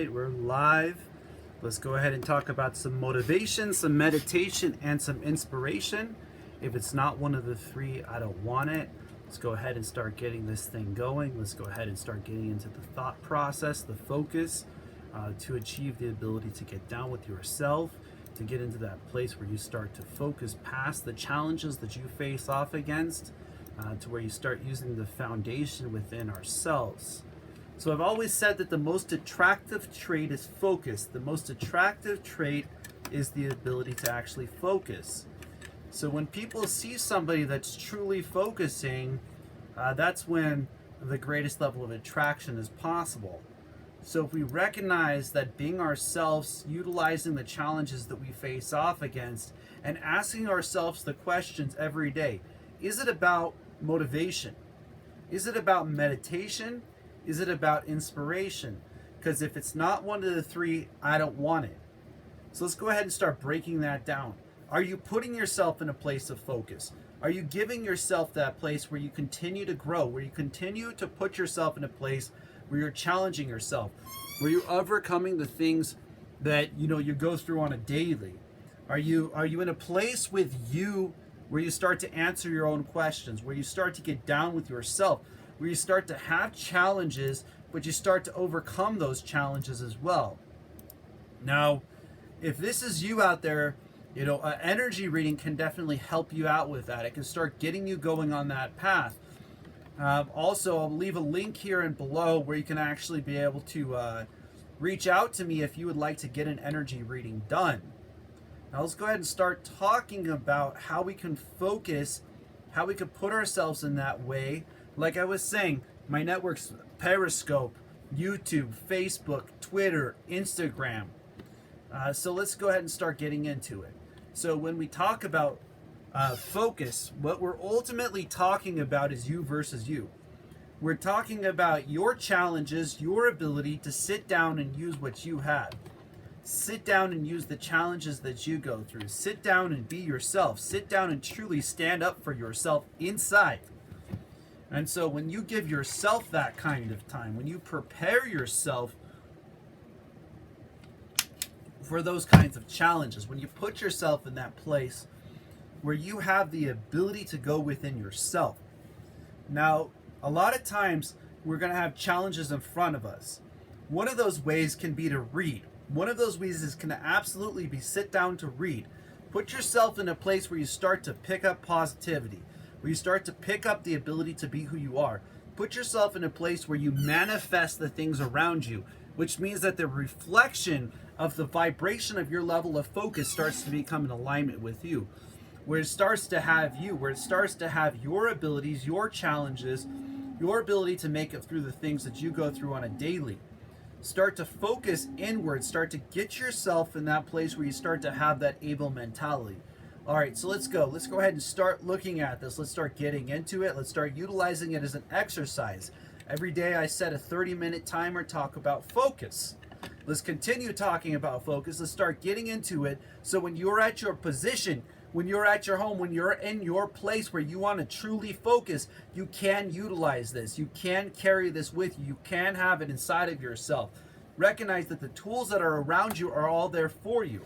right, we're live. Let's go ahead and talk about some motivation, some meditation, and some inspiration. If it's not one of the three, I don't want it. Let's go ahead and start getting this thing going. Let's go ahead and start getting into the thought process, the focus, to achieve the ability to get down with yourself, to get into that place where you start to focus past the challenges that you face off against, to where you start using the foundation within ourselves. So I've always said that the most attractive trait is focus. The most attractive trait is the ability to actually focus. So when people see somebody that's truly focusing, that's when the greatest level of attraction is possible. So if we recognize that being ourselves, utilizing the challenges that we face off against, and asking ourselves the questions every day, is it about motivation? Is it about meditation? Is it about inspiration? Because if it's not one of the three, I don't want it. So let's go ahead and start breaking that down. Are you putting yourself in a place of focus? Are you giving yourself that place where you continue to grow, where you continue to put yourself in a place where you're challenging yourself, where you're overcoming the things that you go through on a daily? Are you in a place with you where you start to answer your own questions, where you start to get down with yourself, where you start to have challenges, but you start to overcome those challenges as well? Now, if this is you out there, energy reading can definitely help you out with that. It can start getting you going on that path. Also, I'll leave a link here and below where you can actually be able to reach out to me if you would like to get an energy reading done. Now let's go ahead and start talking about how we can focus, how we can put ourselves in that way. Like I was saying, my networks: Periscope, YouTube, Facebook, Twitter, Instagram. So let's go ahead and start getting into it. So when we talk about focus, what we're ultimately talking about is you versus you. We're talking about your challenges, your ability to sit down and use what you have. Sit down and use the challenges that you go through. Sit down and be yourself. Sit down and truly stand up for yourself inside. And so when you give yourself that kind of time, when you prepare yourself for those kinds of challenges, when you put yourself in that place where you have the ability to go within yourself. Now, a lot of times we're going to have challenges in front of us. One of those ways can be to read. One of those ways is can absolutely be sit down to read. Put yourself in a place where you start to pick up positivity, where you start to pick up the ability to be who you are. Put yourself in a place where you manifest the things around you, which means that the reflection of the vibration of your level of focus starts to become in alignment with you, where it starts to have you, where it starts to have your abilities, your challenges, your ability to make it through the things that you go through on a daily. Start to focus inward, start to get yourself in that place where you start to have that able mentality. All right, so let's go. Let's go ahead and start looking at this. Let's start getting into it. Let's start utilizing it as an exercise. Every day I set a 30-minute timer, talk about focus. Let's continue talking about focus. Let's start getting into it. So when you're at your position, when you're at your home, when you're in your place where you want to truly focus, you can utilize this. You can carry this with you. You can have it inside of yourself. Recognize that the tools that are around you are all there for you.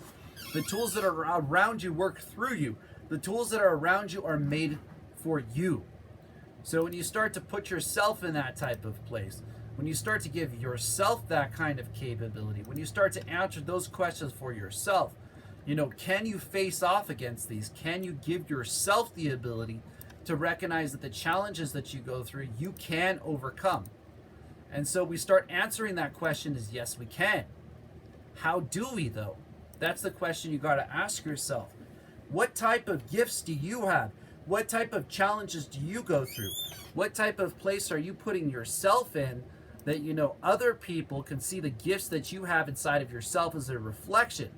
The tools that are around you work through you. The tools that are around you are made for you. So when you start to put yourself in that type of place, when you start to give yourself that kind of capability, when you start to answer those questions for yourself, can you face off against these? Can you give yourself the ability to recognize that the challenges that you go through, you can overcome? And so we start answering that question is yes, we can. How do we though? That's the question you got to ask yourself. What type of gifts do you have? What type of challenges do you go through? What type of place are you putting yourself in that other people can see the gifts that you have inside of yourself as a reflection?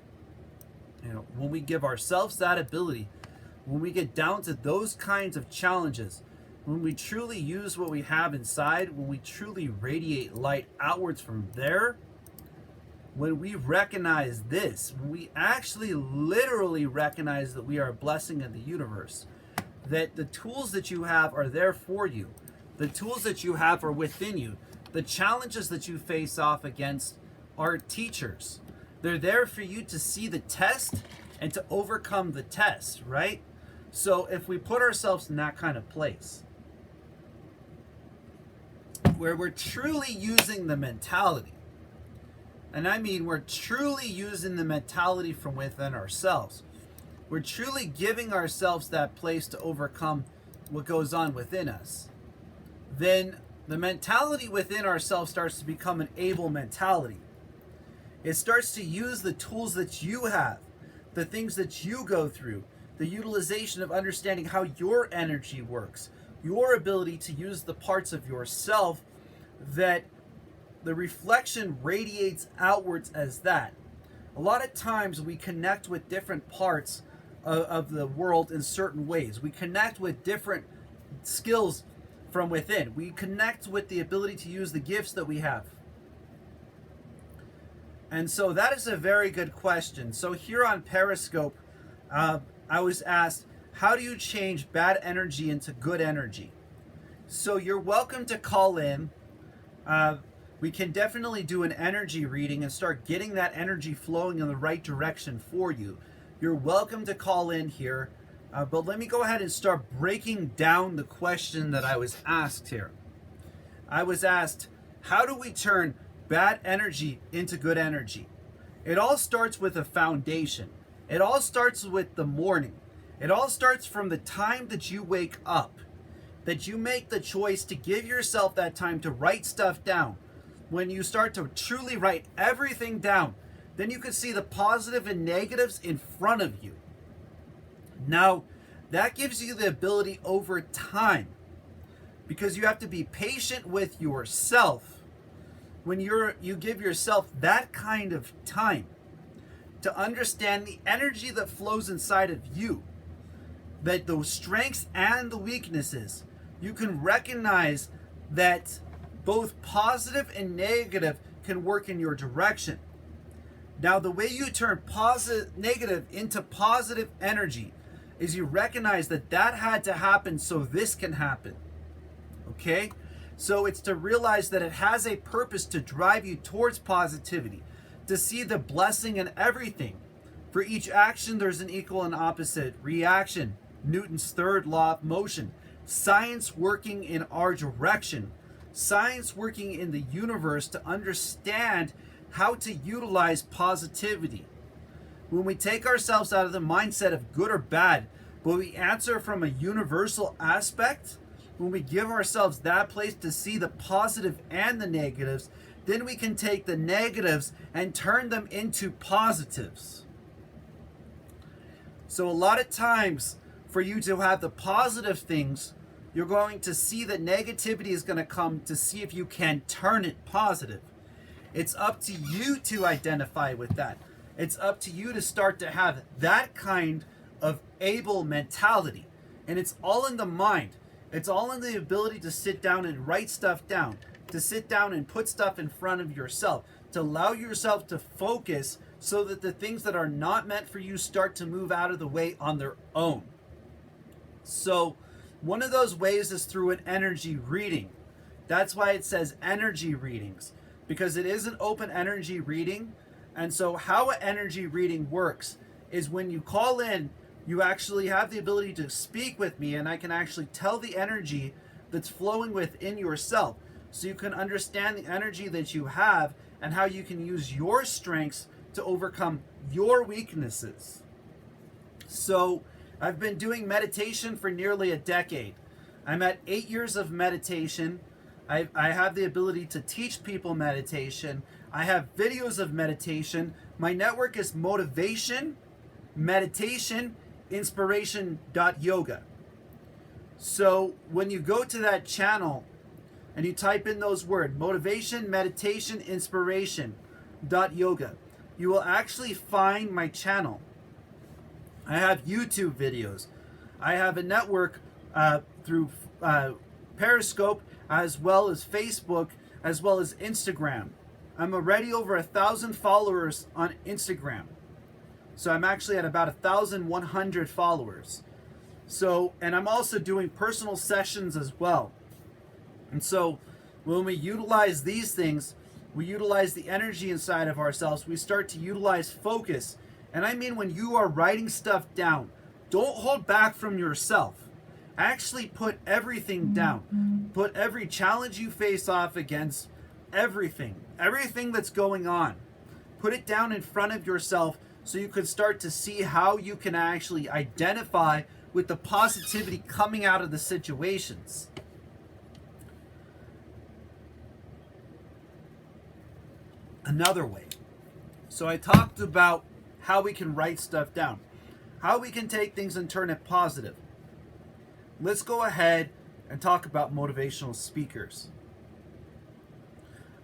When we give ourselves that ability, when we get down to those kinds of challenges, when we truly use what we have inside, when we truly radiate light outwards from there, when we recognize this, when we actually literally recognize that we are a blessing in the universe, that the tools that you have are there for you, the tools that you have are within you, the challenges that you face off against are teachers. They're there for you to see the test and to overcome the test, right? So if we put ourselves in that kind of place, where we're truly using the mentality, and I mean we're truly using the mentality from within ourselves, we're truly giving ourselves that place to overcome what goes on within us, then the mentality within ourselves starts to become an able mentality. It starts to use the tools that you have, the things that you go through, the utilization of understanding how your energy works, your ability to use the parts of yourself that the reflection radiates outwards as that. A lot of times we connect with different parts of the world in certain ways. We connect with different skills from within. We connect with the ability to use the gifts that we have. And so that is a very good question. So here on Periscope, I was asked, how do you change bad energy into good energy? So you're welcome to call in. We can definitely do an energy reading and start getting that energy flowing in the right direction for you. You're welcome to call in here. But let me go ahead and start breaking down the question that I was asked here. I was asked, how do we turn bad energy into good energy? It all starts with a foundation. It all starts with the morning. It all starts from the time that you wake up, that you make the choice to give yourself that time to write stuff down. When you start to truly write everything down, then you can see the positive and negatives in front of you. Now, that gives you the ability over time, because you have to be patient with yourself when you give yourself that kind of time to understand the energy that flows inside of you, that those strengths and the weaknesses, you can recognize that both positive and negative can work in your direction. Now, the way you turn negative into positive energy is you recognize that that had to happen so this can happen. Okay? So it's to realize that it has a purpose to drive you towards positivity, to see the blessing in everything. For each action, there's an equal and opposite reaction. Newton's third law of motion. Science working in our direction. Science working in the universe to understand how to utilize positivity. When we take ourselves out of the mindset of good or bad, but we answer from a universal aspect, when we give ourselves that place to see the positive and the negatives, then we can take the negatives and turn them into positives. So a lot of times, for you to have the positive things, you're going to see that negativity is going to come to see if you can turn it positive. It's up to you to identify with that. It's up to you to start to have that kind of able mentality. And it's all in the mind. It's all in the ability to sit down and write stuff down, to sit down and put stuff in front of yourself, to allow yourself to focus so that the things that are not meant for you start to move out of the way on their own. So one of those ways is through an energy reading. That's why it says energy readings, because it is an open energy reading. And so how an energy reading works is when you call in, you actually have the ability to speak with me, and I can actually tell the energy that's flowing within yourself, so you can understand the energy that you have and how you can use your strengths to overcome your weaknesses. So I've been doing meditation for nearly a decade. I'm at 8 years of meditation. I have the ability to teach people meditation. I have videos of meditation. My network is motivation, meditation, inspiration.yoga. So when you go to that channel and you type in those words, motivation, meditation, inspiration.yoga, you will actually find my channel. I have YouTube videos. I have a network through Periscope, as well as Facebook, as well as Instagram. I'm already over 1,000 followers on Instagram. So I'm actually at about 1,100 followers. So, and I'm also doing personal sessions as well. And so when we utilize these things, We utilize the energy inside of ourselves. We start to utilize focus. And I mean, when you are writing stuff down, don't hold back from yourself. Actually put everything down. Put every challenge you face off against, everything that's going on. Put it down in front of yourself so you can start to see how you can actually identify with the positivity coming out of the situations. Another way. So I talked about how we can write stuff down, how we can take things and turn it positive. Let's go ahead and talk about motivational speakers.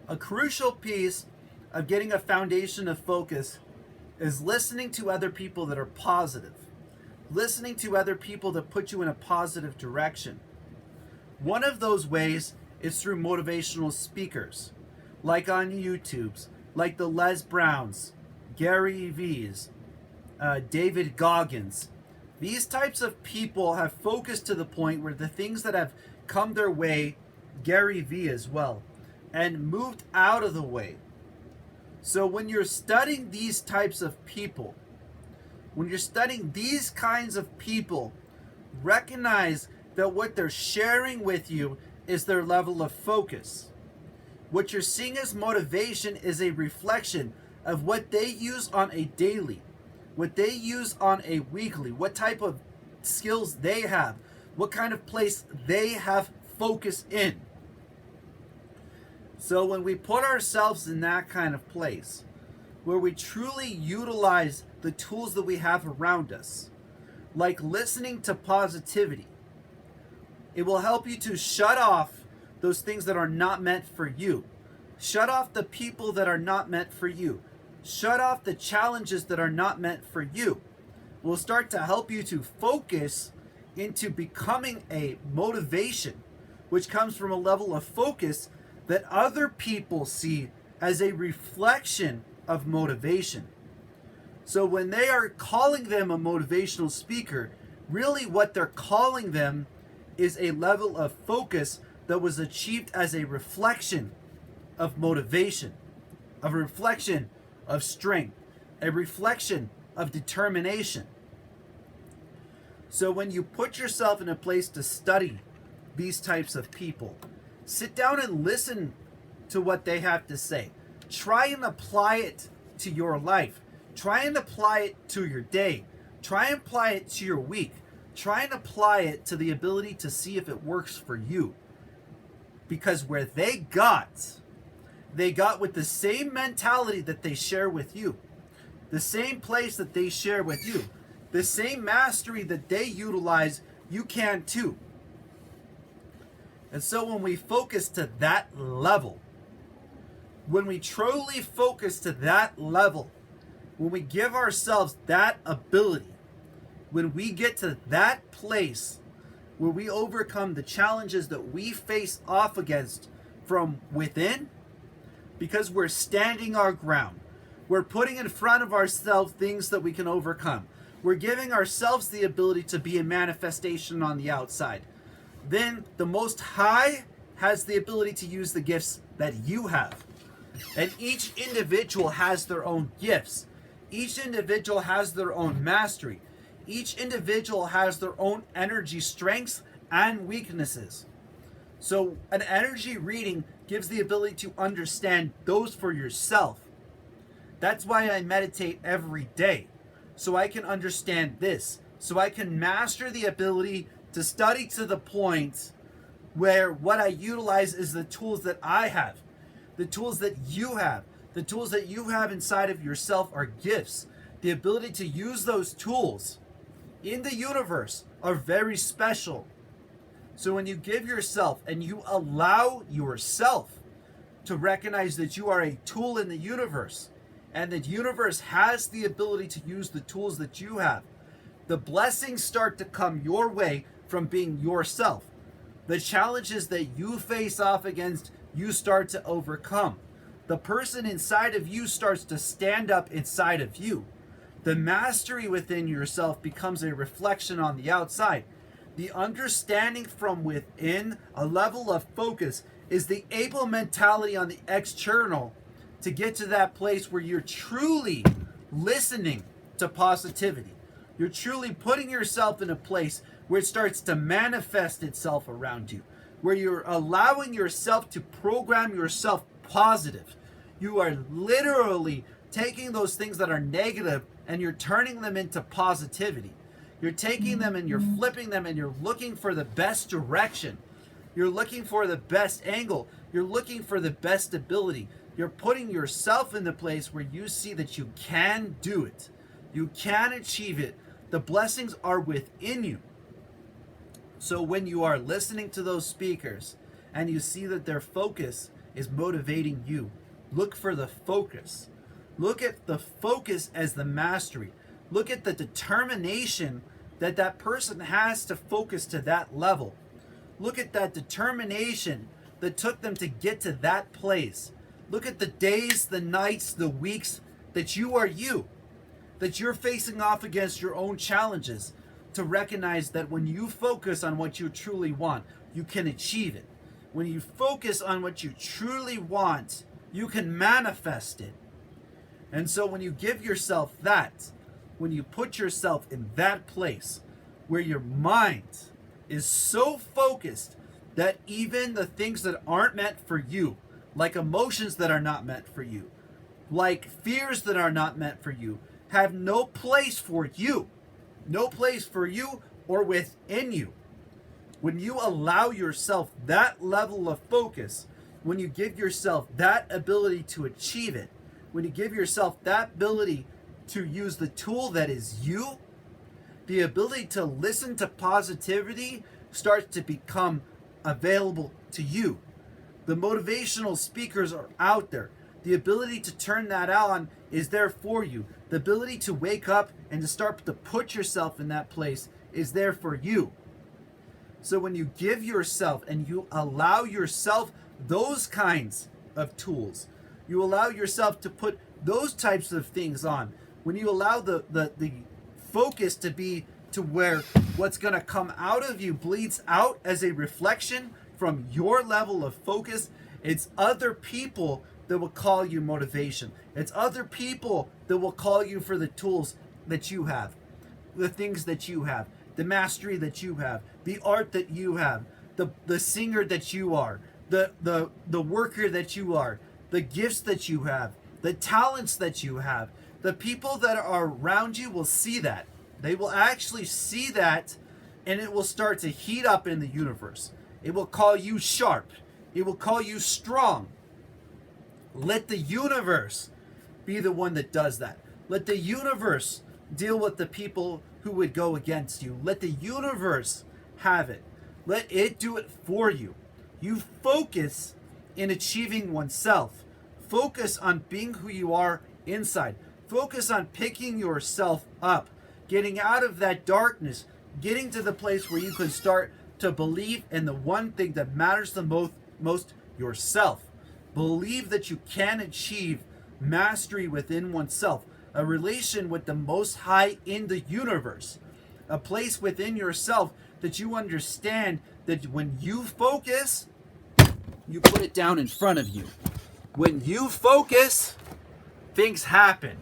A crucial piece of getting a foundation of focus is listening to other people that are positive. Listening to other people that put you in a positive direction. One of those ways is through motivational speakers, like on YouTube's, like the Les Browns, Gary V's, David Goggins. These types of people have focused to the point where the things that have come their way, Gary V as well, and moved out of the way. So when you're studying these types of people, when you're studying these kinds of people, recognize that what they're sharing with you is their level of focus. What you're seeing as motivation is a reflection of what they use on a daily, what they use on a weekly, what type of skills they have, what kind of place they have focus in. So when we put ourselves in that kind of place, where we truly utilize the tools that we have around us, like listening to positivity, it will help you to shut off those things that are not meant for you. Shut off the people that are not meant for you. Shut off the challenges that are not meant for you. Will start to help you to focus into becoming a motivation, which comes from a level of focus that other people see as a reflection of motivation. So when they are calling them a motivational speaker, really what they're calling them is a level of focus that was achieved as a reflection of motivation, a reflection of strength, a reflection of determination. So when you put yourself in a place to study these types of people, sit down and listen to what they have to say. Try and apply it to your life. Try and apply it to your day. Try and apply it to your week. Try and apply it to the ability to see if it works for you. Because where they got with the same mentality that they share with you, the same place that they share with you, the same mastery that they utilize, you can too. And so when we focus to that level, when we truly focus to that level, when we give ourselves that ability, when we get to that place where we overcome the challenges that we face off against from within, because we're standing our ground, we're putting in front of ourselves things that we can overcome, we're giving ourselves the ability to be a manifestation on the outside, then the Most High has the ability to use the gifts that you have. And each individual has their own gifts. Each individual has their own mastery. Each individual has their own energy strengths and weaknesses. So an energy reading gives the ability to understand those for yourself. That's why I meditate every day. So I can understand this. So I can master the ability to study to the point where what I utilize is the tools that I have. The tools that you have. The tools that you have inside of yourself are gifts. The ability to use those tools in the universe are very special. So when you give yourself and you allow yourself to recognize that you are a tool in the universe, and the universe has the ability to use the tools that you have, the blessings start to come your way from being yourself. The challenges that you face off against, you start to overcome. The person inside of you starts to stand up inside of you. The mastery within yourself becomes a reflection on the outside. The understanding from within, a level of focus, is the able mentality on the external to get to that place where you're truly listening to positivity. You're truly putting yourself in a place where it starts to manifest itself around you, where you're allowing yourself to program yourself positive. You are literally taking those things that are negative and you're turning them into positivity. You're taking them and you're flipping them and you're looking for the best direction. You're looking for the best angle. You're looking for the best ability. You're putting yourself in the place where you see that you can do it. You can achieve it. The blessings are within you. So when you are listening to those speakers and you see that their focus is motivating you, look for the focus. Look at the focus as the mastery. Look at the determination that that person has to focus to that level. Look at that determination that took them to get to that place. Look at the days, the nights, the weeks that you are you, that you're facing off against your own challenges, to recognize that when you focus on what you truly want, you can achieve it. When you focus on what you truly want, you can manifest it. And so when you give yourself that, when you put yourself in that place where your mind is so focused that even the things that aren't meant for you, like emotions that are not meant for you, like fears that are not meant for you, have no place for you. No place for you or within you. When you allow yourself that level of focus, when you give yourself that ability to achieve it, when you give yourself that ability to use the tool that is you, the ability to listen to positivity starts to become available to you. The motivational speakers are out there. The ability to turn that on is there for you. The ability to wake up and to start to put yourself in that place is there for you. So when you give yourself and you allow yourself those kinds of tools, you allow yourself to put those types of things on, when you allow the focus to be to where what's going to come out of you bleeds out as a reflection from your level of focus, it's other people that will call you motivation. It's other people that will call you for the tools that you have, the things that you have, the mastery that you have, the art that you have, the singer that you are, the worker that you are, the gifts that you have, the talents that you have. The people that are around you will see that. They will actually see that, and it will start to heat up in the universe. It will call you sharp. It will call you strong. Let the universe be the one that does that. Let the universe deal with the people who would go against you. Let the universe have it. Let it do it for you. You focus in achieving oneself. Focus on being who you are inside. Focus on picking yourself up, getting out of that darkness, getting to the place where you can start to believe in the one thing that matters the most, yourself. Believe that you can achieve mastery within oneself, a relation with the Most High in the universe, a place within yourself that you understand that when you focus, you put it down in front of you. When you focus, things happen.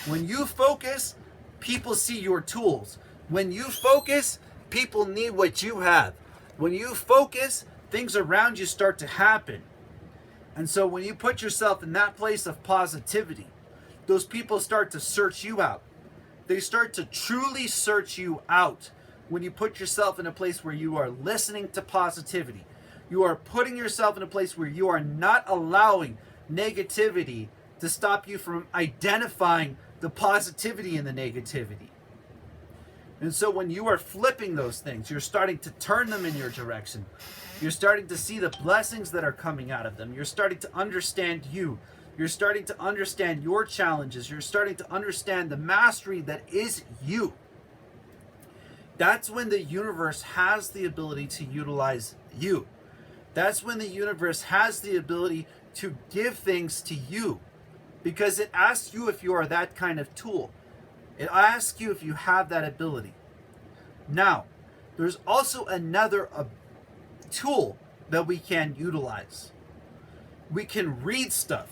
When you focus, people see your tools. When you focus, people need what you have. When you focus, things around you start to happen. And so when you put yourself in that place of positivity, those people start to search you out. They start to truly search you out when you put yourself in a place where you are listening to positivity. You are putting yourself in a place where you are not allowing negativity to stop you from identifying the positivity in the negativity. And so when you are flipping those things, you're starting to turn them in your direction. You're starting to see the blessings that are coming out of them. You're starting to understand you. You're starting to understand your challenges. You're starting to understand the mastery that is you. That's when the universe has the ability to utilize you. That's when the universe has the ability to give things to you. Because it asks you if you are that kind of tool. It asks you if you have that ability. Now, there's also another tool that we can utilize. We can read stuff.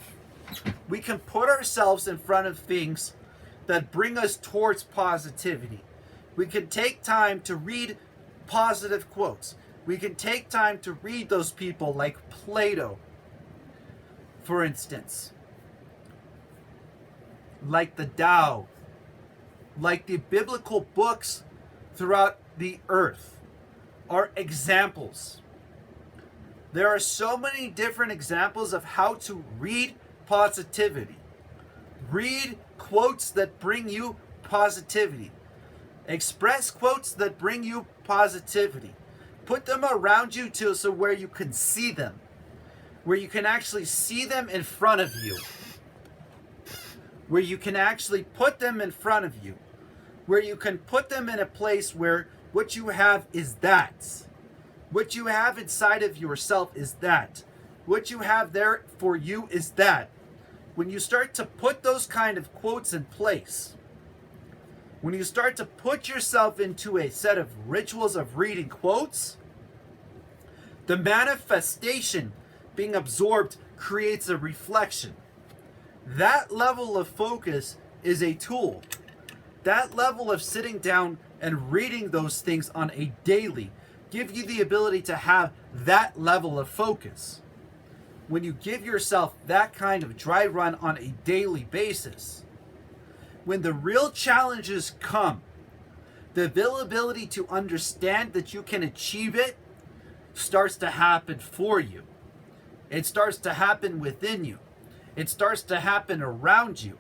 We can put ourselves in front of things that bring us towards positivity. We can take time to read positive quotes. We can take time to read those people like Plato, for instance, like the Tao, like the biblical books throughout the earth are examples. There are so many different examples of how to read positivity. Read quotes that bring you positivity. Express quotes that bring you positivity. Put them around you so where you can see them. Where you can actually see them in front of you. Where you can actually put them in front of you. Where you can put them in a place where what you have is that. What you have inside of yourself is that. What you have there for you is that. When you start to put those kind of quotes in place, when you start to put yourself into a set of rituals of reading quotes, the manifestation being absorbed creates a reflection. That level of focus is a tool. That level of sitting down and reading those things on a daily give you the ability to have that level of focus. When you give yourself that kind of dry run on a daily basis, when the real challenges come, the availability to understand that you can achieve it starts to happen for you. It starts to happen within you. It starts to happen around you.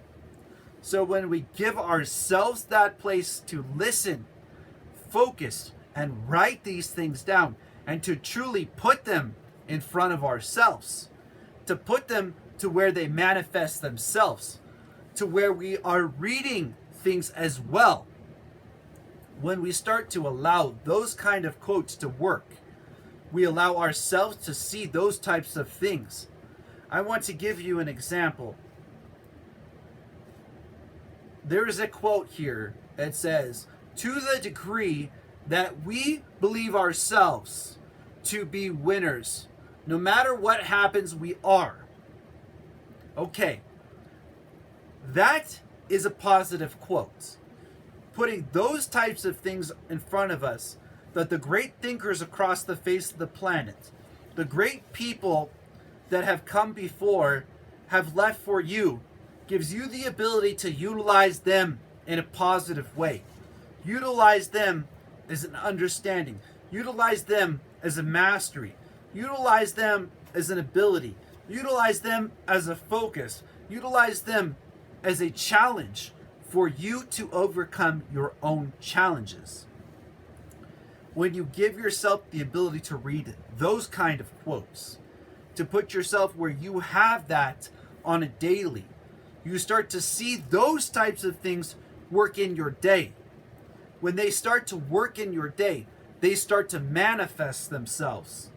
So when we give ourselves that place to listen, focus, and write these things down, and to truly put them in front of ourselves, to put them to where they manifest themselves, to where we are reading things as well. When we start to allow those kind of quotes to work, we allow ourselves to see those types of things. I want to give you an example. There is a quote here that says, "To the degree that we believe ourselves to be winners, no matter what happens, we are." Okay, that is a positive quote. Putting those types of things in front of us, that the great thinkers across the face of the planet, the great people that have come before, have left for you, gives you the ability to utilize them in a positive way. Utilize them as an understanding. Utilize them as a mastery. Utilize them as an ability. Utilize them as a focus. Utilize them as a challenge for you to overcome your own challenges. When you give yourself the ability to read those kind of quotes, to put yourself where you have that on a daily, you start to see those types of things work in your day. When they start to work in your day, they start to manifest themselves.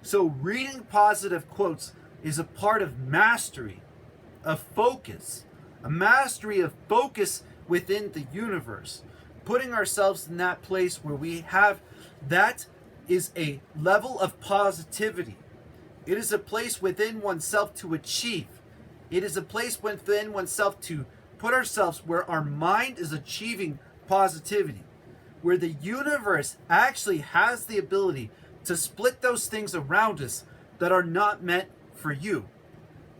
So reading positive quotes is a part of mastery, of focus, a mastery of focus within the universe. Putting ourselves in that place where we have that is a level of positivity. It is a place within oneself to achieve. It is a place within oneself to put ourselves where our mind is achieving positivity, where the universe actually has the ability to split those things around us that are not meant for you.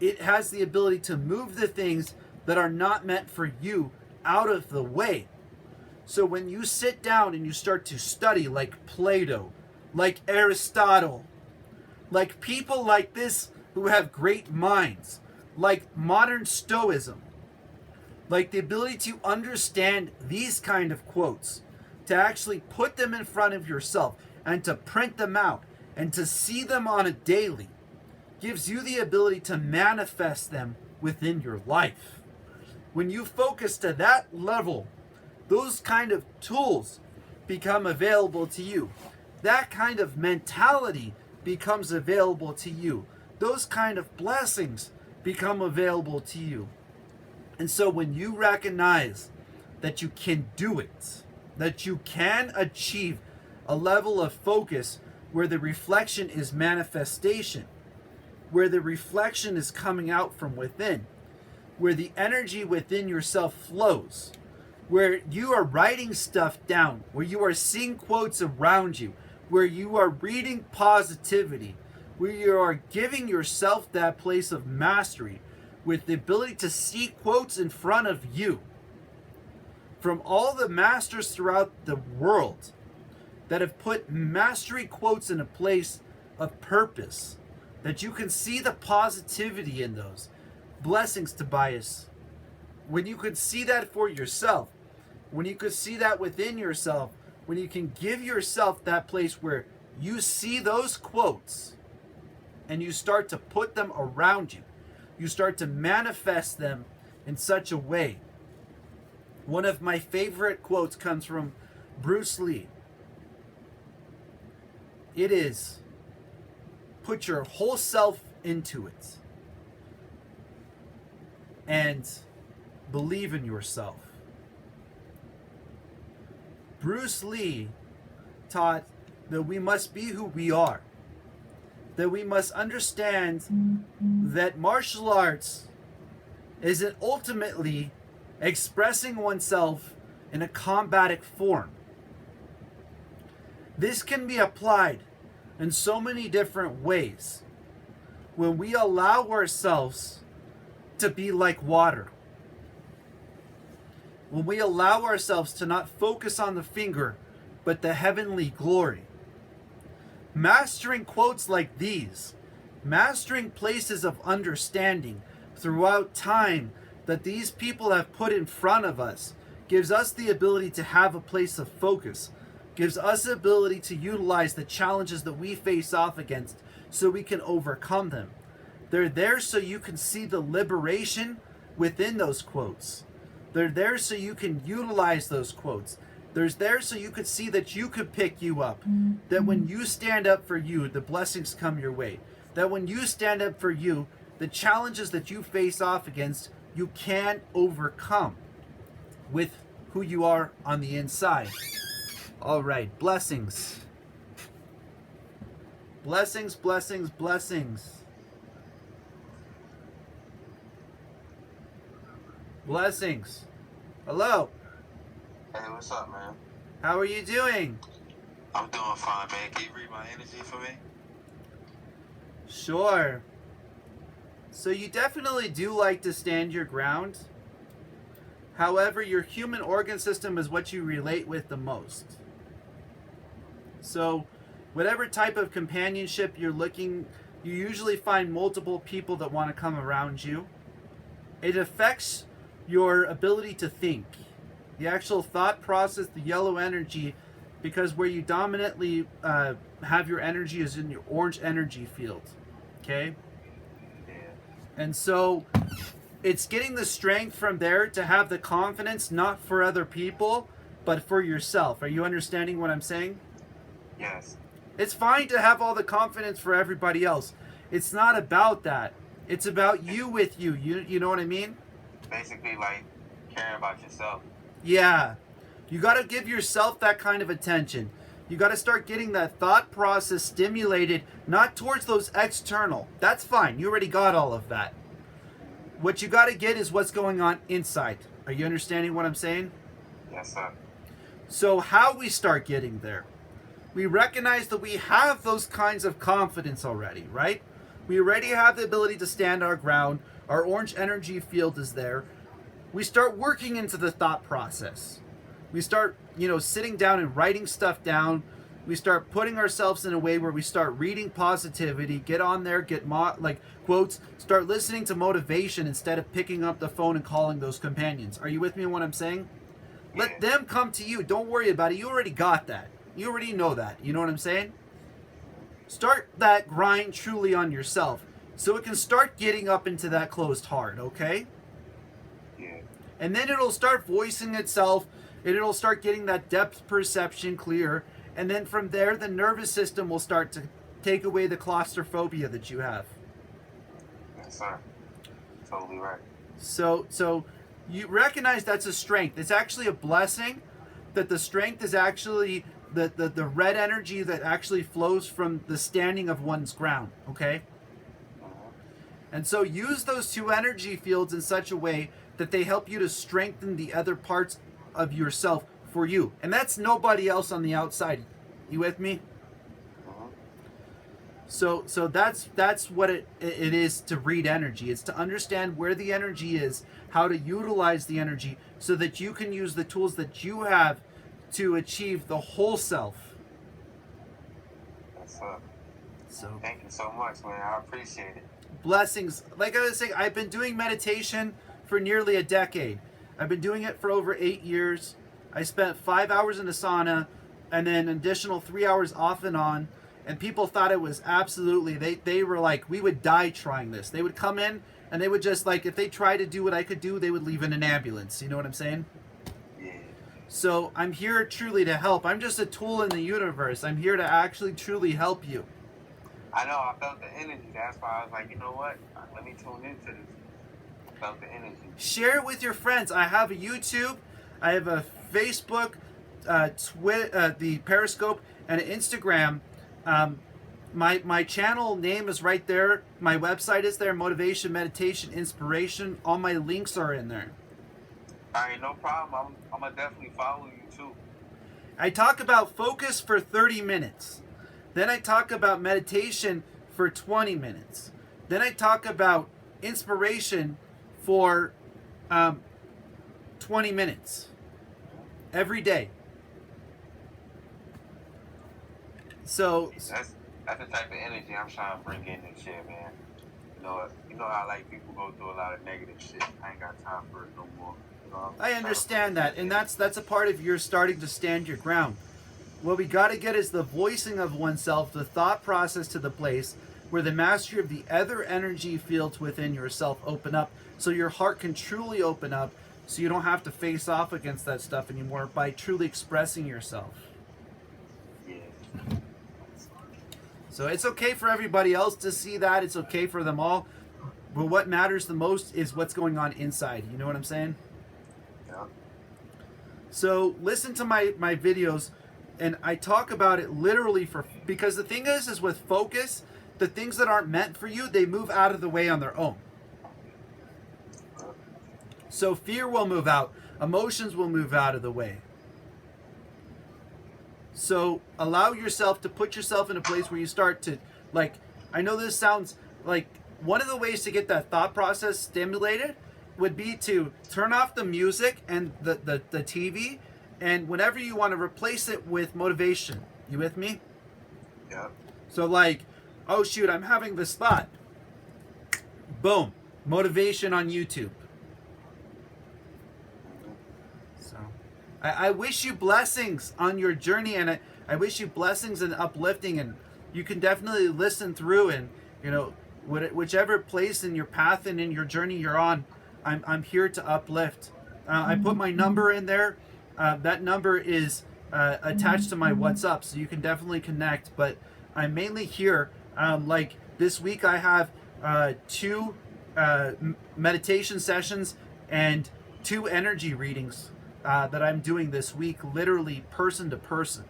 It has the ability to move the things that are not meant for you out of the way. So when you sit down and you start to study like Plato, like Aristotle, like people like this who have great minds, like modern Stoicism, like the ability to understand these kind of quotes, to actually put them in front of yourself and to print them out and to see them on a daily, gives you the ability to manifest them within your life. When you focus to that level, those kind of tools become available to you. That kind of mentality becomes available to you. Those kind of blessings become available to you. And so when you recognize that you can do it, that you can achieve a level of focus where the reflection is manifestation, where the reflection is coming out from within, where the energy within yourself flows, where you are writing stuff down, where you are seeing quotes around you, where you are reading positivity, where you are giving yourself that place of mastery with the ability to see quotes in front of you from all the masters throughout the world that have put mastery quotes in a place of purpose, that you can see the positivity in those. Blessings, Tobias. When you could see that for yourself, when you could see that within yourself, when you can give yourself that place where you see those quotes and you start to put them around you, you start to manifest them in such a way. One of my favorite quotes comes from Bruce Lee. It is, put your whole self into it and believe in yourself. Bruce Lee taught that we must be who we are, that we must understand that martial arts isn't ultimately expressing oneself in a combatic form. This can be applied in so many different ways when we allow ourselves to be like water. When we allow ourselves to not focus on the finger, but the heavenly glory. Mastering quotes like these, mastering places of understanding throughout time that these people have put in front of us, gives us the ability to have a place of focus, gives us the ability to utilize the challenges that we face off against so we can overcome them. They're there so you can see the liberation within those quotes. They're there so you can utilize those quotes. They're there so you could see that you could pick you up. That when you stand up for you, the blessings come your way. That when you stand up for you, the challenges that you face off against, you can overcome with who you are on the inside. All right, blessings. Blessings, blessings, blessings. Blessings. Hello. Hey, what's up, man? How are you doing? I'm doing fine, man. Can you read my energy for me? Sure. So you definitely do like to stand your ground. However, your human organ system is what you relate with the most. So whatever type of companionship you're looking, you usually find multiple people that want to come around you. It affects your ability to think, the actual thought process, the yellow energy, because where you dominantly have your energy is in your orange energy field. Okay? Yeah. And so it's getting the strength from there to have the confidence, not for other people, but for yourself. Are you understanding what I'm saying? Yes. It's fine to have all the confidence for everybody else. It's not about that. It's about you with you. You know what I mean? Basically, like, caring about yourself. Yeah. You got to give yourself that kind of attention. You got to start getting that thought process stimulated, not towards those external. That's fine. You already got all of that. What you got to get is what's going on inside. Are you understanding what I'm saying? Yes, sir. So how we start getting there? We recognize that we have those kinds of confidence already, right? We already have the ability to stand our ground. Our orange energy field is there. We start working into the thought process. We start, sitting down and writing stuff down. We start putting ourselves in a way where we start reading positivity, get on there, get quotes, start listening to motivation instead of picking up the phone and calling those companions. Are you with me in what I'm saying? Yeah. Let them come to you. Don't worry about it. You already got that. You already know that. You know what I'm saying? Start that grind truly on yourself so it can start getting up into that closed heart, okay? Yeah. And then it'll start voicing itself, and it'll start getting that depth perception clear, and then from there the nervous system will start to take away the claustrophobia that you have. Yes, sir. Totally right. So you recognize that's a strength. It's actually a blessing that the strength is actually the red energy that actually flows from the standing of one's ground, okay? Mm-hmm. And so use those two energy fields in such a way that they help you to strengthen the other parts of yourself for you. And that's nobody else on the outside. You with me? So that's what it is to read energy. It's to understand where the energy is, how to utilize the energy so that you can use the tools that you have to achieve the whole self. That's up. So Thank you so much, man. I appreciate it. blessings. Like I was saying, I've been doing meditation for nearly a decade. I've been doing it for over 8 years. I spent 5 hours in a sauna and then an additional 3 hours off and on. And people thought it was absolutely, they were like, we would die trying this. They would come in and they would just like, if they tried to do what I could do, they would leave in an ambulance. You know what I'm saying? Yeah. So I'm here truly to help. I'm just a tool in the universe. I'm here to actually truly help you. I know, I felt the energy. That's why I was like, you know what? Let me tune into this. I felt the energy. Share it with your friends. I have a YouTube, I have a Facebook, Twitter, the Periscope, and an Instagram. My channel name is right there. My website is there. Motivation, meditation, inspiration. All my links are in there. All right, no problem. I'm gonna definitely follow you too. I talk about focus for 30 minutes. Then I talk about meditation for 20 minutes. Then I talk about inspiration for 20 minutes every day. So That's the type of energy I'm trying to bring in this shit, man. You know how like people go through a lot of negative shit. I ain't got time for it no more. You know, I understand that, and that's a part of your starting to stand your ground. What we got to get is the voicing of oneself, the thought process to the place where the mastery of the other energy fields within yourself open up, so your heart can truly open up, so you don't have to face off against that stuff anymore by truly expressing yourself. Yeah. So it's okay for everybody else to see that. It's okay for them all. But what matters the most is what's going on inside. You know what I'm saying? Yeah. So listen to my videos, and I talk about it literally because the thing is with focus, the things that aren't meant for you, they move out of the way on their own. So fear will move out. Emotions will move out of the way. So allow yourself to put yourself in a place where you start to, like, I know this sounds like one of the ways to get that thought process stimulated would be to turn off the music and the TV, and whenever you want to replace it with motivation. You with me? Yeah. So like, oh shoot, I'm having this thought. Boom. Motivation on YouTube. So I wish you blessings on your journey, and I wish you blessings and uplifting, and you can definitely listen through, and you know, whichever place in your path and in your journey you're on, I'm here to uplift. I put my number in there. That number is attached to my WhatsApp, so you can definitely connect. But I'm mainly here. Like this week, I have 2 meditation sessions and 2 energy readings that I'm doing this week, literally person to person.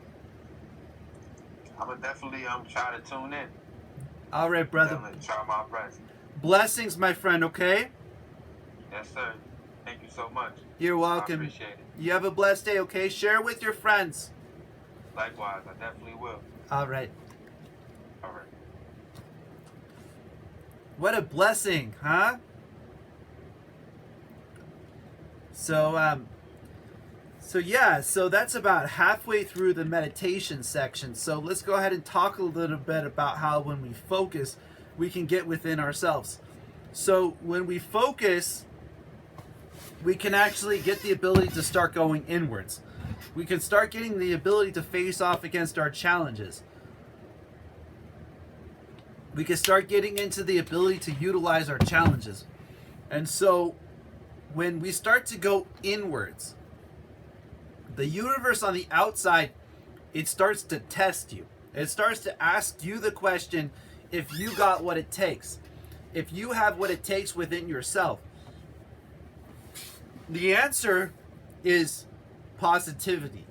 I'm gonna definitely try to tune in. All right, brother. Definitely try my best. Blessings, my friend. Okay. Yes, sir. Thank you so much. You're welcome. I appreciate it. You have a blessed day. Okay. Share it with your friends. Likewise, I definitely will. All right. All right. What a blessing, huh? So that's about halfway through the meditation section. So let's go ahead and talk a little bit about how when we focus, we can get within ourselves. So when we focus, we can actually get the ability to start going inwards. We can start getting the ability to face off against our challenges. We can start getting into the ability to utilize our challenges. And so when we start to go inwards, the universe on the outside, it starts to test you. It starts to ask you the question if you got what it takes, if you have what it takes within yourself. The answer is positivity.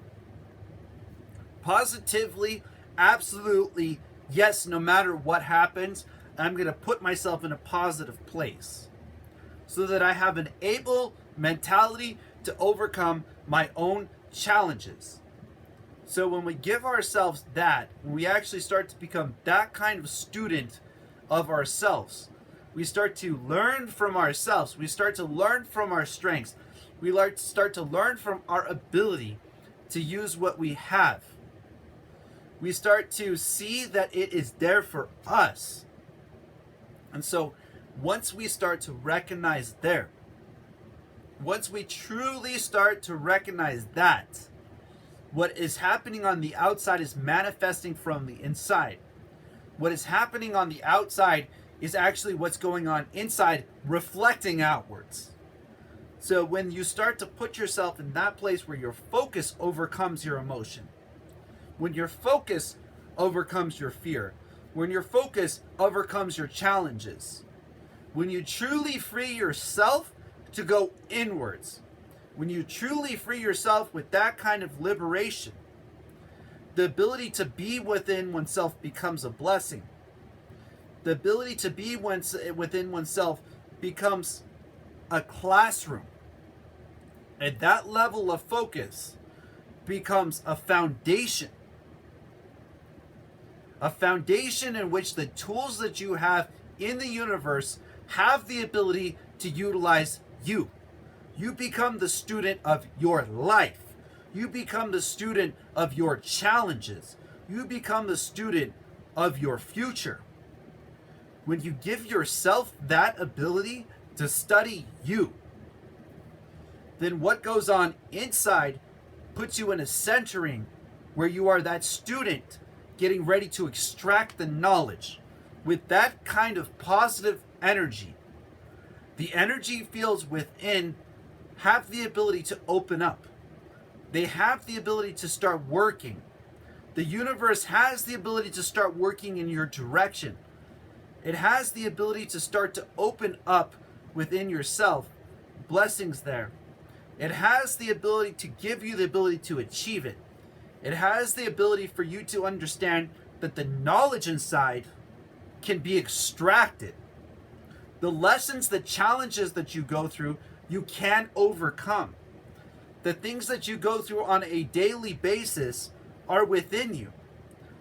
Positively, absolutely, yes, no matter what happens, I'm going to put myself in a positive place so that I have an able mentality to overcome my own challenges. So when we give ourselves that, when we actually start to become that kind of student of ourselves, we start to learn from ourselves. We start to learn from our strengths. We start to learn from our ability to use what we have. We start to see that it is there for us. And so once we start to recognize there, once we truly start to recognize that, what is happening on the outside is manifesting from the inside. What is happening on the outside is actually what's going on inside, reflecting outwards. So when you start to put yourself in that place where your focus overcomes your emotion, when your focus overcomes your fear, when your focus overcomes your challenges, when you truly free yourself to go inwards, when you truly free yourself with that kind of liberation, the ability to be within oneself becomes a blessing. The ability to be within oneself becomes a classroom. And that level of focus becomes a foundation. A foundation in which the tools that you have in the universe have the ability to utilize you. You become the student of your life. You become the student of your challenges. You become the student of your future. When you give yourself that ability to study you, then what goes on inside puts you in a centering where you are that student getting ready to extract the knowledge with that kind of positive energy. The energy fields within have the ability to open up. They have the ability to start working. The universe has the ability to start working in your direction. It has the ability to start to open up within yourself blessings there. It has the ability to give you the ability to achieve it. It has the ability for you to understand that the knowledge inside can be extracted. The lessons, the challenges that you go through, you can overcome. The things that you go through on a daily basis are within you.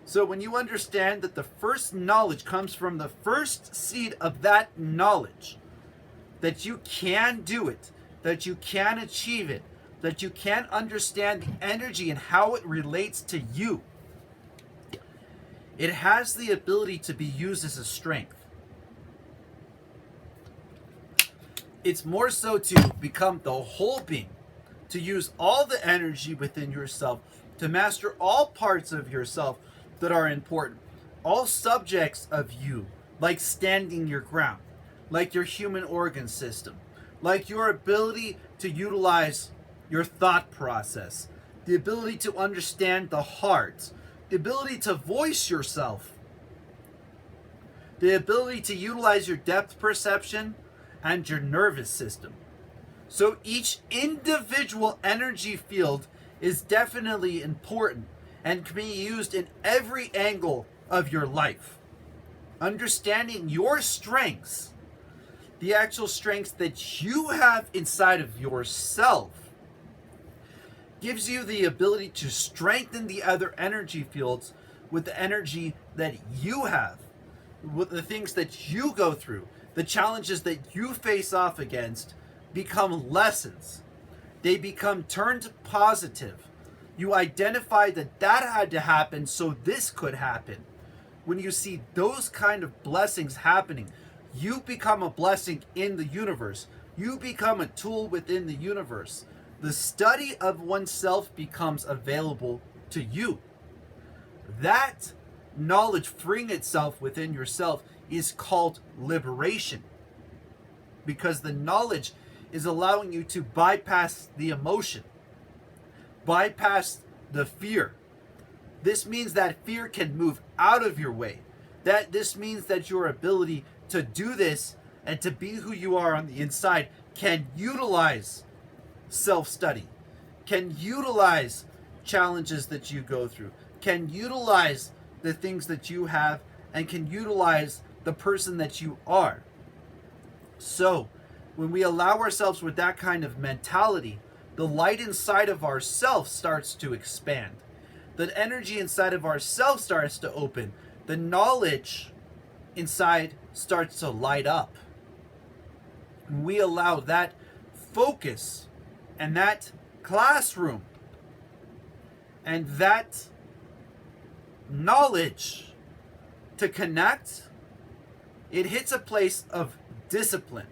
So when you understand that the first knowledge comes from the first seed of that knowledge, that you can do it, that you can achieve it, that you can understand the energy and how it relates to you, it has the ability to be used as a strength. It's more so to become the whole being, to use all the energy within yourself, to master all parts of yourself that are important, all subjects of you, like standing your ground, like your human organ system, like your ability to utilize your thought process, the ability to understand the heart, the ability to voice yourself, the ability to utilize your depth perception and your nervous system. So each individual energy field is definitely important and can be used in every angle of your life. Understanding your strengths, the actual strengths that you have inside of yourself, gives you the ability to strengthen the other energy fields with the energy that you have, with the things that you go through, the challenges that you face off against become lessons. They become turned positive. You identify that that had to happen so this could happen. When you see those kind of blessings happening, you become a blessing in the universe. You become a tool within the universe. The study of oneself becomes available to you. That knowledge freeing itself within yourself is called liberation, because the knowledge is allowing you to bypass the emotion, bypass the fear. This means that fear can move out of your way. That this means that your ability to do this and to be who you are on the inside can utilize self-study, can utilize challenges that you go through, can utilize the things that you have, and can utilize the person that you are. So, when we allow ourselves with that kind of mentality, the light inside of ourselves starts to expand. The energy inside of ourselves starts to open. The knowledge inside starts to light up. When we allow that focus and that classroom and that knowledge to connect, it hits a place of discipline,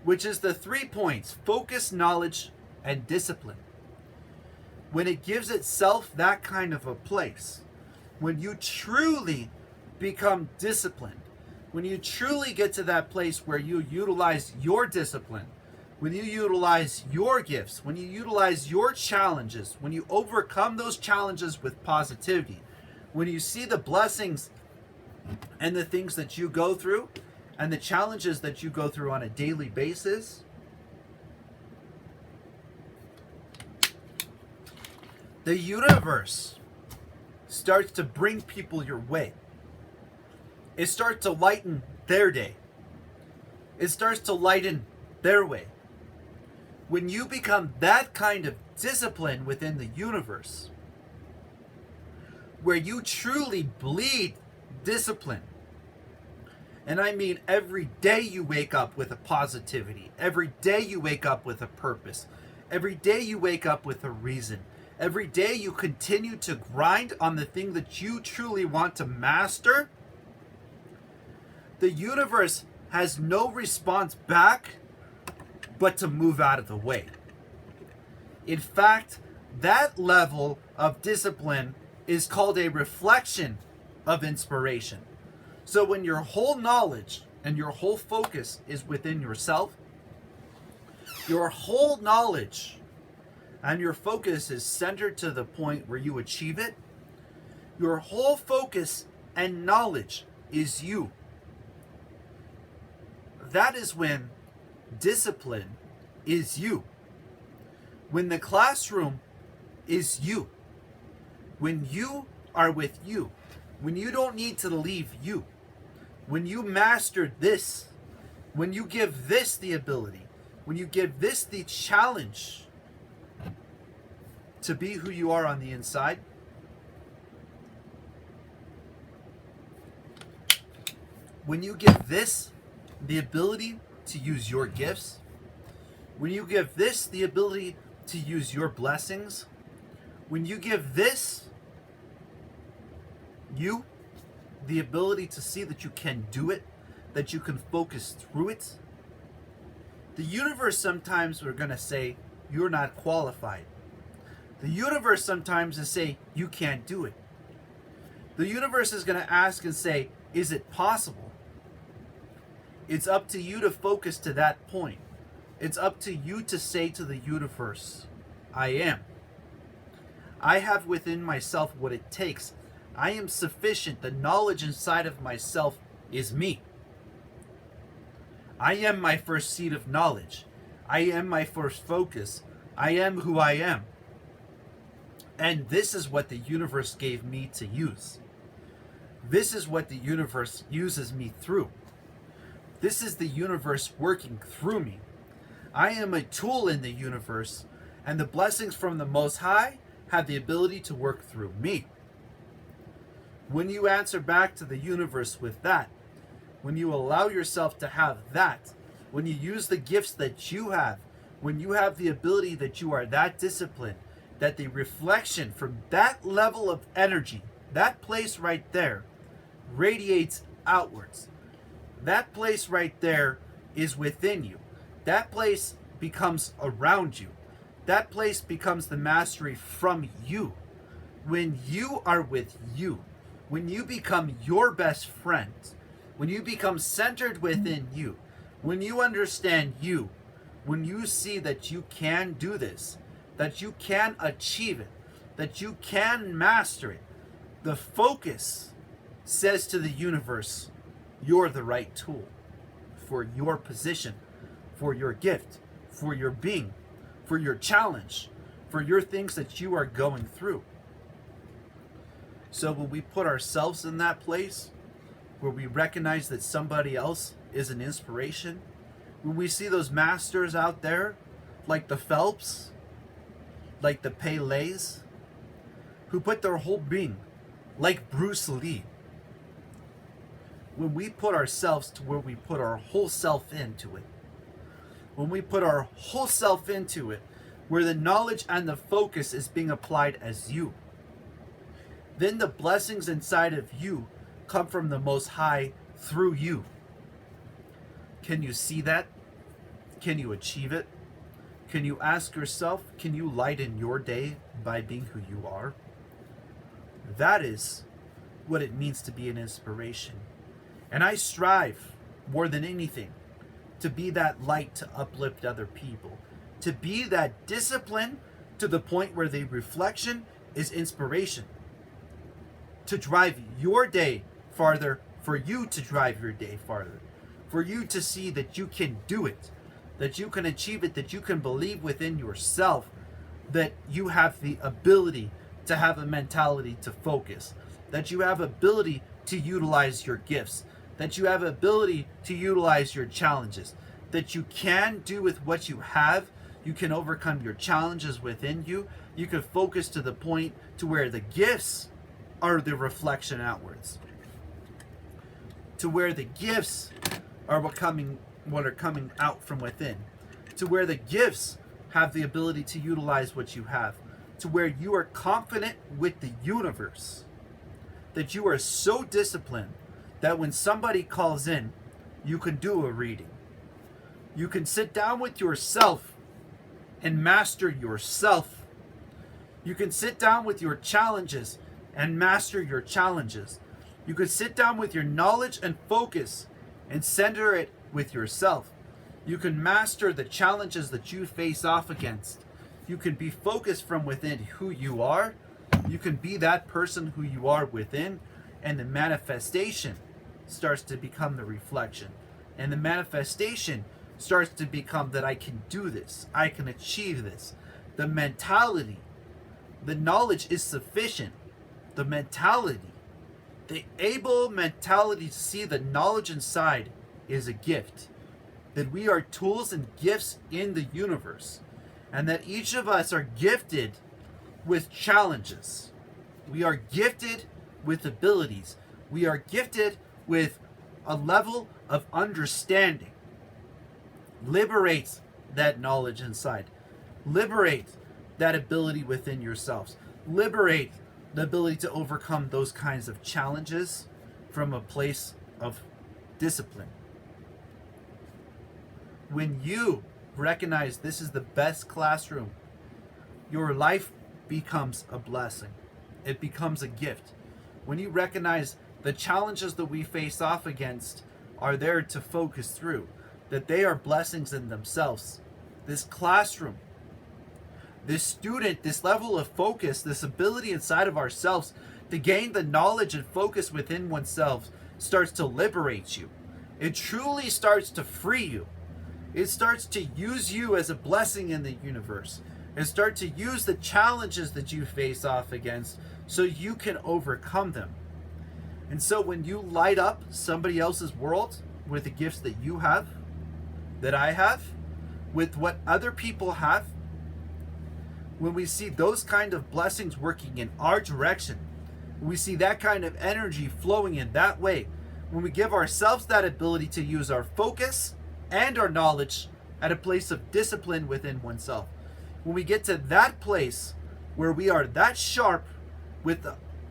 which is the 3 points: focus, knowledge, and discipline. When it gives itself that kind of a place, when you truly become disciplined, when you truly get to that place where you utilize your discipline, when you utilize your gifts, when you utilize your challenges, when you overcome those challenges with positivity, when you see the blessings and the things that you go through and the challenges that you go through on a daily basis, the universe starts to bring people your way. It starts to lighten their day. It starts to lighten their way. When you become that kind of discipline within the universe, where you truly bleed discipline, and I mean every day you wake up with a positivity, every day you wake up with a purpose, every day you wake up with a reason, every day you continue to grind on the thing that you truly want to master, the universe has no response back but to move out of the way. In fact, that level of discipline is called a reflection of inspiration. So when your whole knowledge and your whole focus is within yourself, your whole knowledge and your focus is centered to the point where you achieve it, your whole focus and knowledge is you. That is when discipline is you. When the classroom is you. When you are with you. When you don't need to leave you. When you master this. When you give this the ability. When you give this the challenge to be who you are on the inside. When you give this the ability to use your gifts, when you give this the ability to use your blessings, when you give this you the ability to see that you can do it, that you can focus through it, the universe sometimes are going to say you're not qualified. The universe sometimes is say you can't do it. The universe is going to ask and say, is it possible? It's up to you to focus to that point. It's up to you to say to the universe, I am. I have within myself what it takes. I am sufficient. The knowledge inside of myself is me. I am my first seed of knowledge. I am my first focus. I am who I am. And this is what the universe gave me to use. This is what the universe uses me through. This is the universe working through me. I am a tool in the universe, and the blessings from the Most High have the ability to work through me. When you answer back to the universe with that, when you allow yourself to have that, when you use the gifts that you have, when you have the ability that you are that disciplined, that the reflection from that level of energy, that place right there, radiates outwards. That place right there is within you. That place becomes around you. That place becomes the mastery from you. When you are with you, when you become your best friend, when you become centered within you, when you understand you, when you see that you can do this, that you can achieve it, that you can master it, the focus says to the universe, you're the right tool for your position, for your gift, for your being, for your challenge, for your things that you are going through. So when we put ourselves in that place, where we recognize that somebody else is an inspiration, when we see those masters out there, like the Phelps, like the Pelés, who put their whole being, like Bruce Lee, when we put ourselves to where we put our whole self into it, when we put our whole self into it, where the knowledge and the focus is being applied as you, then the blessings inside of you come from the Most High through you. Can you see that? Can you achieve it? Can you ask yourself, can you lighten your day by being who you are? That is what it means to be an inspiration. And I strive more than anything to be that light to uplift other people, to be that discipline to the point where the reflection is inspiration, to drive your day farther, for you to drive your day farther, for you to see that you can do it, that you can achieve it, that you can believe within yourself that you have the ability to have a mentality to focus, that you have ability to utilize your gifts, that you have ability to utilize your challenges, that you can do with what you have. You can overcome your challenges within you. You can focus to the point to where the gifts are the reflection outwards, to where the gifts are what are coming out from within, to where the gifts have the ability to utilize what you have, to where you are confident with the universe, that you are so disciplined that when somebody calls in, you can do a reading. You can sit down with yourself and master yourself. You can sit down with your challenges and master your challenges. You can sit down with your knowledge and focus and center it with yourself. You can master the challenges that you face off against. You can be focused from within who you are. You can be that person who you are within, and the manifestation starts to become the reflection. And the manifestation starts to become that I can do this, I can achieve this. The mentality, the knowledge is sufficient. The mentality, the able mentality to see the knowledge inside is a gift. That we are tools and gifts in the universe. And that each of us are gifted with challenges. We are gifted with abilities. We are gifted with a level of understanding. Liberate that knowledge inside. Liberate that ability within yourselves. Liberate the ability to overcome those kinds of challenges from a place of discipline. When you recognize this is the best classroom, your life becomes a blessing. It becomes a gift. When you recognize the challenges that we face off against are there to focus through, that they are blessings in themselves. This classroom, this student, this level of focus, this ability inside of ourselves to gain the knowledge and focus within oneself starts to liberate you. It truly starts to free you. It starts to use you as a blessing in the universe. And start to use the challenges that you face off against so you can overcome them. And so when you light up somebody else's world with the gifts that you have, that I have, with what other people have, when we see those kind of blessings working in our direction, when we see that kind of energy flowing in that way, when we give ourselves that ability to use our focus and our knowledge at a place of discipline within oneself, when we get to that place where we are that sharp with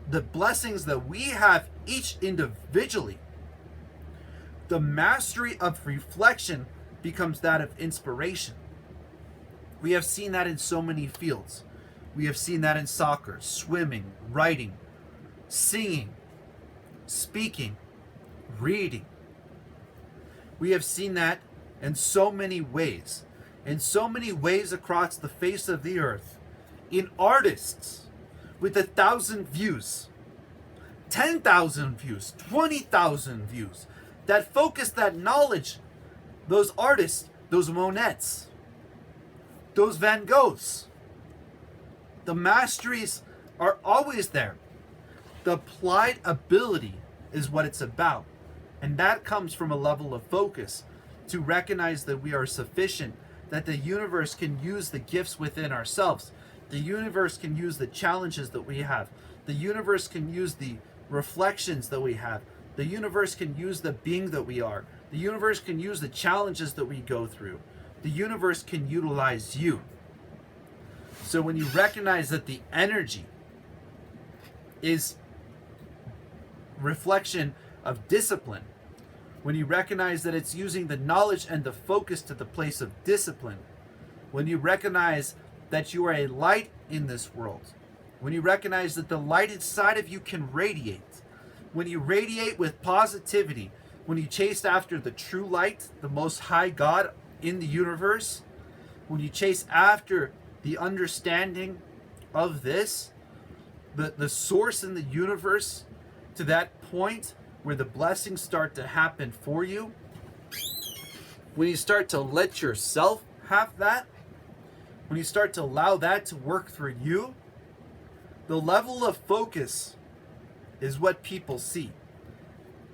the blessings that we have each individually, the mastery of reflection becomes that of inspiration. We have seen that in so many fields. We have seen that in soccer, swimming, writing, singing, speaking, reading. We have seen that in so many ways across the face of the earth, in artists with 1,000 views, 10,000 views, 20,000 views, that focus that knowledge, those artists, those Monets, those Van Goghs. The masteries are always there. The applied ability is what it's about. And that comes from a level of focus to recognize that we are sufficient, that the universe can use the gifts within ourselves. The universe can use the challenges that we have. The universe can use the reflections that we have. The universe can use the being that we are. The universe can use the challenges that we go through. The universe can utilize you. So when you recognize that the energy is reflection of discipline, when you recognize that it's using the knowledge and the focus to the place of discipline, when you recognize that you are a light in this world, when you recognize that the light inside of you can radiate, when you radiate with positivity, when you chase after the true light, the most high God in the universe, when you chase after the understanding of this, the source in the universe, to that point where the blessings start to happen for you, when you start to let yourself have that, when you start to allow that to work through you, the level of focus is what people see.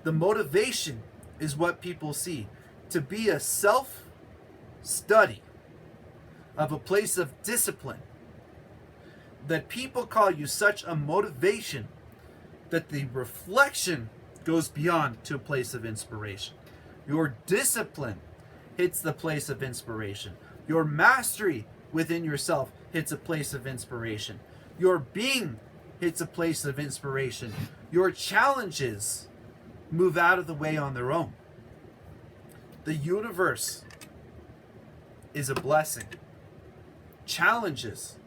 The motivation is what people see. To be a self-study of a place of discipline, that people call you such a motivation that the reflection goes beyond to a place of inspiration. Your discipline hits the place of inspiration. Your mastery within yourself hits a place of inspiration. Your being hits a place of inspiration. Your challenges move out of the way on their own. The universe is a blessing. Challenges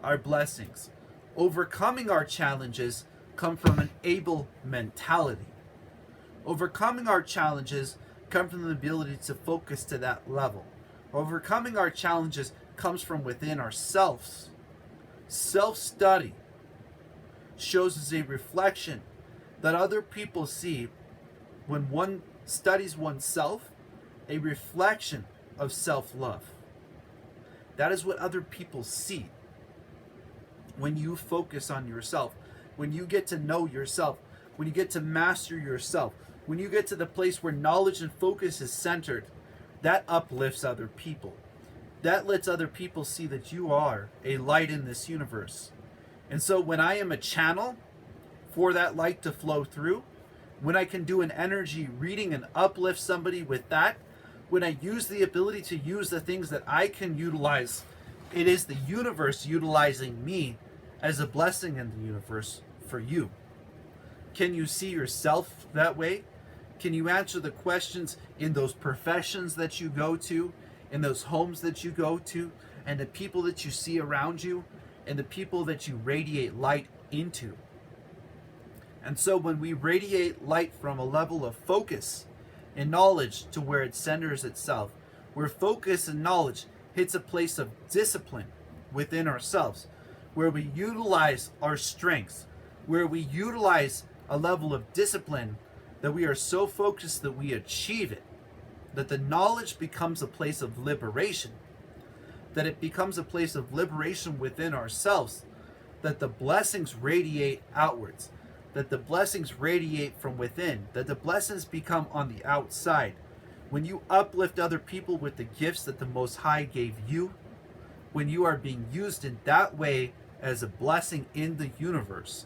are blessings. Overcoming our challenges come from an able mentality. Overcoming our challenges come from the ability to focus to that level. Overcoming our challenges comes from within ourselves. Self-study shows us a reflection that other people see when one studies oneself, a reflection of self-love. That is what other people see when you focus on yourself, when you get to know yourself, when you get to master yourself, when you get to the place where knowledge and focus is centered. That uplifts other people. That lets other people see that you are a light in this universe. And so when I am a channel for that light to flow through, when I can do an energy reading and uplift somebody with that, when I use the ability to use the things that I can utilize, it is the universe utilizing me as a blessing in the universe for you. Can you see yourself that way? Can you answer the questions in those professions that you go to, in those homes that you go to, and the people that you see around you, and the people that you radiate light into? And so when we radiate light from a level of focus and knowledge to where it centers itself, where focus and knowledge hits a place of discipline within ourselves, where we utilize our strengths, where we utilize a level of discipline that we are so focused that we achieve it, that the knowledge becomes a place of liberation, that it becomes a place of liberation within ourselves, that the blessings radiate outwards, that the blessings radiate from within, that the blessings become on the outside. When you uplift other people with the gifts that the Most High gave you, when you are being used in that way as a blessing in the universe,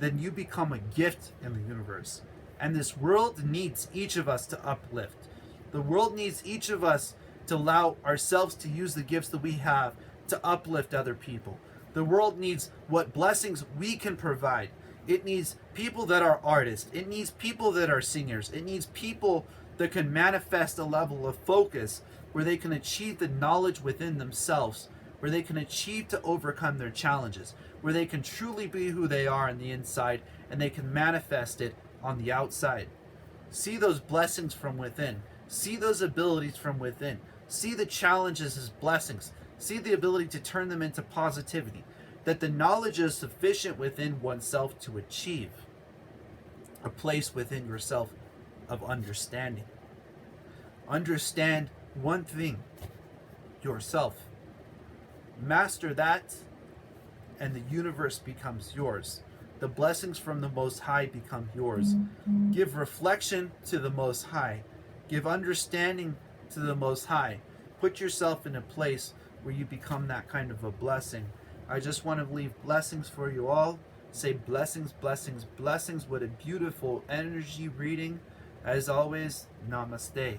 then you become a gift in the universe. And this world needs each of us to uplift. The world needs each of us to allow ourselves to use the gifts that we have to uplift other people. The world needs what blessings we can provide. It needs people that are artists. It needs people that are singers. It needs people that can manifest a level of focus where they can achieve the knowledge within themselves, where they can achieve to overcome their challenges, where they can truly be who they are on the inside and they can manifest it on the outside. See those blessings from within. See those abilities from within. See the challenges as blessings. See the ability to turn them into positivity. That the knowledge is sufficient within oneself to achieve a place within yourself of understanding. Understand one thing, yourself. Master that, and the universe becomes yours. the blessings from the Most High become yours. Give reflection to the Most High. Give understanding to the Most High. Put yourself in a place where you become that kind of a blessing. I just want to leave blessings for you all. Say blessings, blessings, blessings. What a beautiful energy reading. As always, namaste.